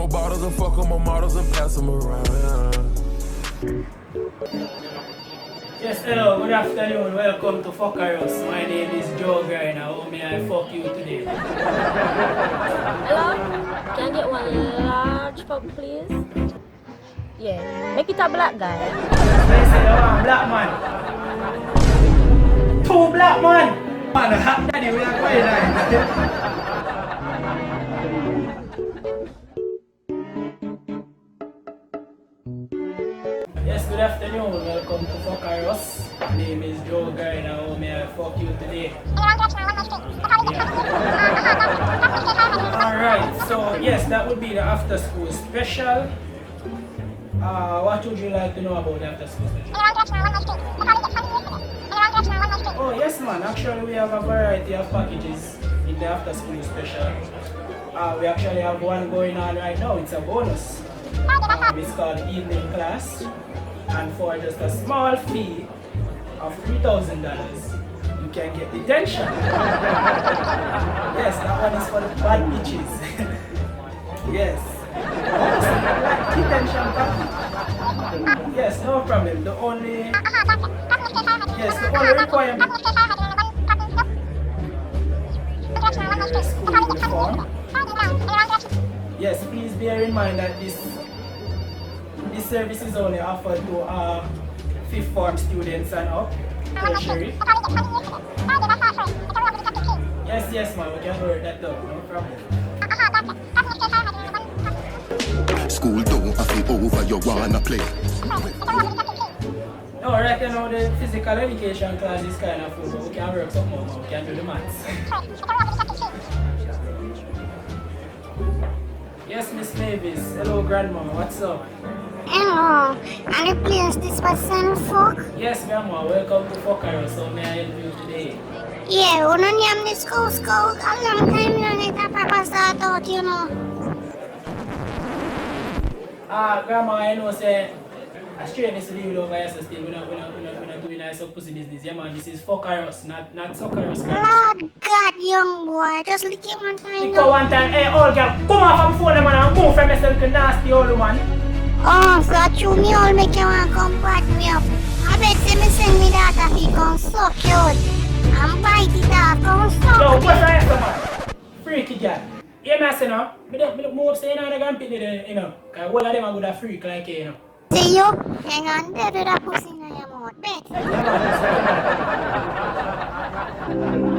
more bottles and fuck on my models and pass them around. Yes, hello, good afternoon. Welcome to Fuckerus. My name is Joe Griner. How may I fuck you today? Hello? Can I get one large pub, please? Yeah. Make it a black guy. They say, oh, black man. Two black man. Man, hot daddy, we are going like. Yes, good afternoon. Welcome to Fuckerus. My name is Joe Griner. How may I fuck you today? Alright, so yes, that would be the after school special. What would you like to know about the after school special? Oh yes man, actually we have a variety of packages in the after school special. We actually have one going on right now, it's a bonus. It's called evening class, and for just a small fee of $3,000 you can get detention. Yes, that one is for the bad bitches. Yes. Like detention package. Yes, no problem. The only requirement school uniform. Yes, please bear in mind that this service is only offered to fifth form students and up, tertiary. Yes, man, we can work that out, no problem. School don't have it over, you wanna play. No, right now the physical education class is kind of full, but we can work some more, we can do the maths. Yes, Miss Mavis. Hello, Grandma. What's up? Hello, and the place this was San Folk? Yes, Grandma. Welcome to Fuckerus. So may I help you today? Yeah, when I am the school, a long time now that Papa start out, you know. Grandma, I know, say, I straight this leave it over here, so still, we're not doing nice of pussy business. Yeah, man, this is Fuckerus, not Suckerus. Lord God, young boy, just lick it one time. Lick it one time. Hey, old girl, come off from phone, man, and move from yourself to nasty old woman. Oh, so true, me all make you want to come back me up. I bet say me send me that if he come so cute. And bite it off, come so Yo, cute. what's that, man? Freaky girl. Yeah, man, say, no? Me don't move up, say, you know, they're going to pick it, you know. Because all of them are good at freak like you, you know. See you? Hang on, there do that pussy in your mouth, bet. Yeah, man,